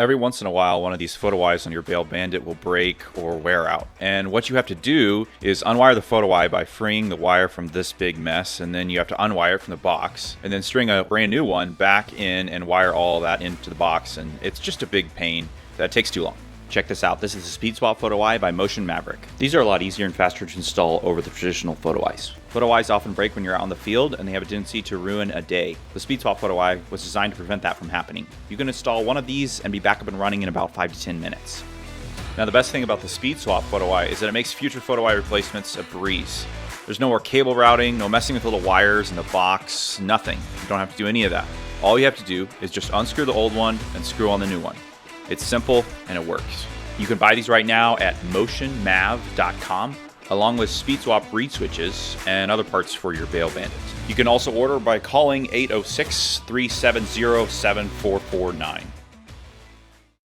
Every once in a while, one of these photo eyes on your baleband-it will break or wear out. And what you have to do is unwire the photo eye by freeing the wire from this big mess, and then you have to unwire it from the box, and then string a brand new one back in and wire all that into the box, and it's just a big pain that takes too long. Check this out. This is the SpeedSwap Photo Eye by Maverick. These are a lot easier and faster to install over the traditional photo eyes. Photo eyes often break when you're out in the field, and they have a tendency to ruin a day. The SpeedSwap Photo Eye was designed to prevent that from happening. You can install one of these and be back up and running in about 5 to 10 minutes. Now, the best thing about the SpeedSwap Photo Eye is that it makes future photo eye replacements a breeze. There's no more cable routing, no messing with little wires in the box, nothing. You don't have to do any of that. All you have to do is just unscrew the old one and screw on the new one. It's simple and it works. You can buy these right now at motionmav.com, along with SpeedSwap reed switches and other parts for your baleband-it. You can also order by calling 806-370-7449.